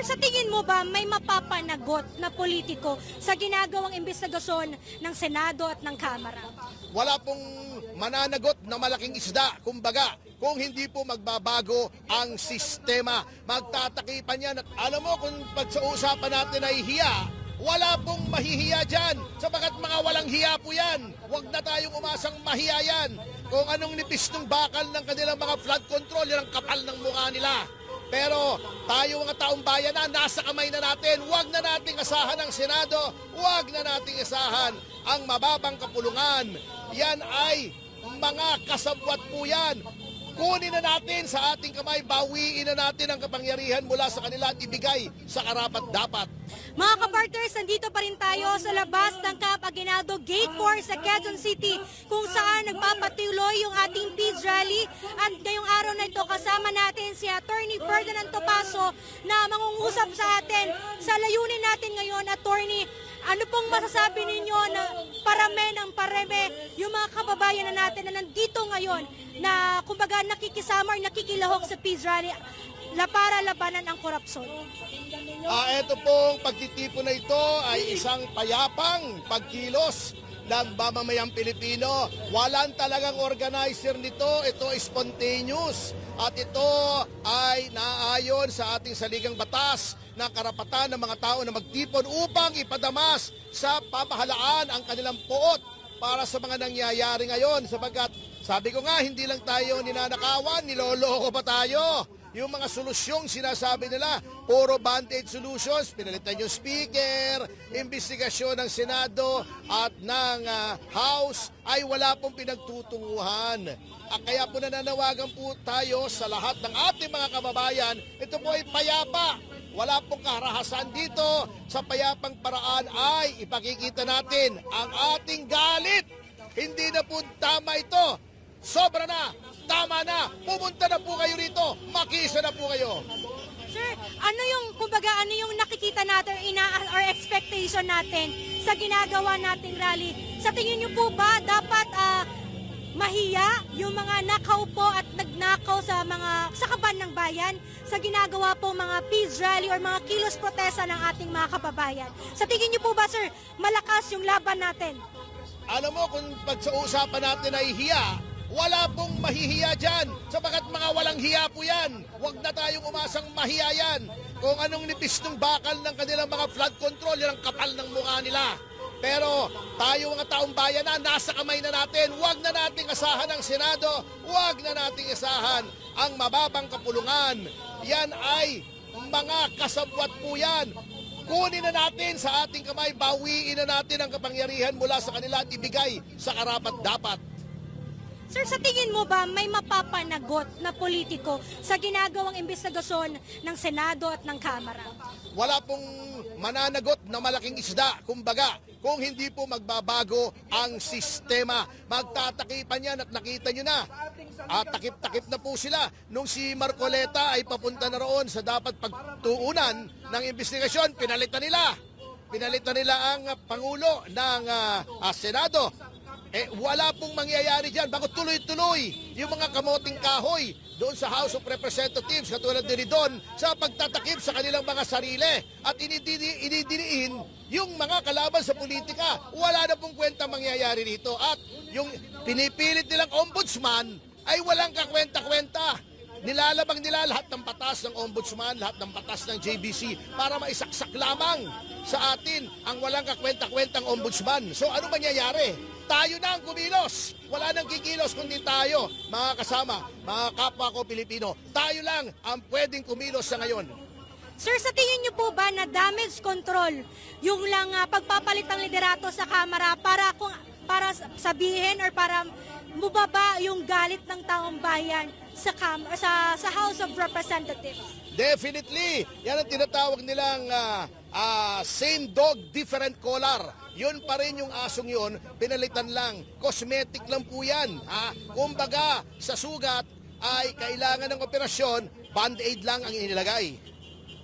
Sir, sa tingin mo ba may mapapanagot na politiko sa ginagawang investigasyon ng Senado at ng Kamara? Wala pong mananagot na malaking isda, kumbaga, kung hindi po magbabago ang sistema. Magtatakipan yan. At alam mo, kung pag sa usapan natin ay hiya, wala pong mahihiya dyan. Sapagat mga walang hiya po yan. Huwag na tayong umasang mahiya yan. Kung anong nipis ng bakal ng kanilang mga flood control, yan ang kapal ng mukha nila. Pero tayo mga taong bayan na, nasa kamay na natin. Huwag na nating asahan ang Senado. Huwag na nating asahan ang mababang kapulungan. Yan ay mga kasabwat po yan. Kunin na natin sa ating kamay, bawiin na natin ang kapangyarihan mula sa kanila at ibigay sa karapat-dapat. Mga kapartners, nandito pa rin tayo sa labas ng Camp Aguinaldo Gate 4 sa Quezon City, kung saan nagpapatuloy yung ating peace rally. At ngayong araw na ito, kasama natin si Attorney Ferdinand Topacio na mangungusap sa atin. Sa layunin natin ngayon, Attorney, ano pong masasabi ninyo na parame ng pareme yung mga kababayan na natin na nandito ngayon na kumbaga nakikisama or nakikilahok sa peace rally para labanan ang korupsyon? Ito pong pagtitipon na ito ay isang payapang pagkilos ng mamamayang Pilipino. Walang talagang organizer nito. Ito ay spontaneous. At ito ay naayon sa ating saligang batas na karapatan ng mga tao na magtipon upang ipadamas sa pamahalaan ang kanilang poot para sa mga nangyayari ngayon. Sapagkat sabi ko nga, hindi lang tayo ninanakawan, niloloko pa tayo. Yung mga solusyong sinasabi nila, puro band-aid solutions, pinalitan yung speaker, investigasyon ng Senado at ng House ay wala pong pinagtutunguhan. Kaya po nananawagan po tayo sa lahat ng ating mga kababayan, ito po ay payapa. Wala pong karahasan dito. Sa payapang paraan ay ipakikita natin ang ating galit. Hindi na po tama ito. Sobra na, tama na, pumunta na po kayo rito, makisa na po kayo. Sir, ano yung, kumbaga, ano yung nakikita natin or expectation natin sa ginagawa nating rally? Sa tingin niyo po ba dapat mahiya yung mga nakaupo at nagnakaw sa kaban ng bayan sa ginagawa po mga peace rally or mga kilos protesta ng ating mga kababayan? Sa tingin niyo po ba, sir, malakas yung laban natin? Alam mo, kung pag sa usapan natin ay hiya, wala pong mahihiya dyan. Sapagat mga walang hiya po yan. Huwag na tayong umasang mahiya yan. Kung anong nipis ng bakal ng kanilang mga flood control, yan ang kapal ng mukha nila. Pero tayo mga taong bayan na, nasa kamay na natin. Huwag na nating asahan ang Senado. Huwag na nating asahan ang mababang kapulungan. Yan ay mga kasabwat po yan. Kunin na natin sa ating kamay, bawiin na natin ang kapangyarihan mula sa kanila at ibigay sa karapat-dapat. Sir, sa tingin mo ba may mapapanagot na politiko sa ginagawang investigasyon ng Senado at ng Kamara? Wala pong mananagot na malaking isda, kumbaga, kung hindi po magbabago ang sistema. Magtatakipan yan at nakita nyo na. At takip-takip na po sila. Nung si Marcoleta ay papunta na roon sa dapat pagtuunan ng investigasyon, pinalitan nila. Pinalitan nila ang Pangulo ng Senado. Wala pong mangyayari dyan. Bakit tuloy-tuloy yung mga kamoting kahoy doon sa House of Representatives, katulad din doon, sa pagtatakip sa kanilang mga sarili at inidiniin yung mga kalaban sa politika. Wala na pong kwenta mangyayari dito. At yung pinipilit nilang ombudsman ay walang kakwenta-kwenta. Nilalabag nila lahat ng batas ng ombudsman, lahat ng batas ng JBC para maisaksak lamang sa atin ang walang kakwenta-kwentang ombudsman. So ano mangyayari? Tayo na ang kumilos. Wala nang kikilos kundi tayo, mga kasama, mga kapwa ko Pilipino. Tayo lang ang pwedeng kumilos sa ngayon. Sir, sa tingin niyo po ba na damage control yung lang pagpapalit ng liderato sa Kamara para sabihin or para mubaba yung galit ng taong bayan sa House of Representatives? Definitely. Yan ang tinatawag nilang same dog, different color. Yun pa rin yung asong yun, pinalitan lang. Cosmetic lang po yan. Kumbaga, sa sugat ay kailangan ng operasyon, band-aid lang ang inilagay.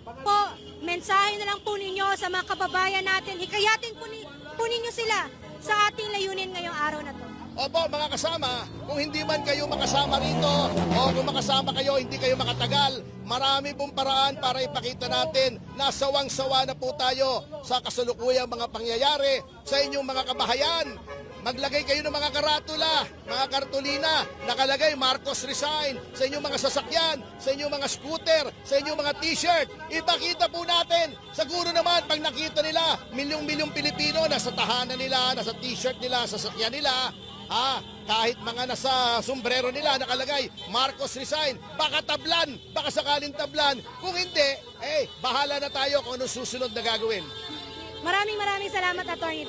Po, mensahe na lang po ninyo sa mga kababayan natin. Hikayatin po ninyo sila sa ating layunin ngayong araw na to. Opo, mga kasama, kung hindi man kayo makasama rito o kung makasama kayo, hindi kayo makatagal, marami pong paraan para ipakita natin na sawang-sawa na po tayo sa kasalukuyang mga pangyayari sa inyong mga kabahayan. Maglagay kayo ng mga karatula, mga kartulina, nakalagay Marcos resign sa inyong mga sasakyan, sa inyong mga scooter, sa inyong mga t-shirt. Ipakita po natin. Siguro naman pag nakita nila, milyong-milyong Pilipino nasa tahanan nila, nasa t-shirt nila, sa sasakyan nila, kahit mga nasa sombrero nila nakalagay Marcos resign, baka tablan, baka sakaling tablan. Kung hindi, bahala na tayo kung anong susunod na gagawin. Maraming salamat, Attorney.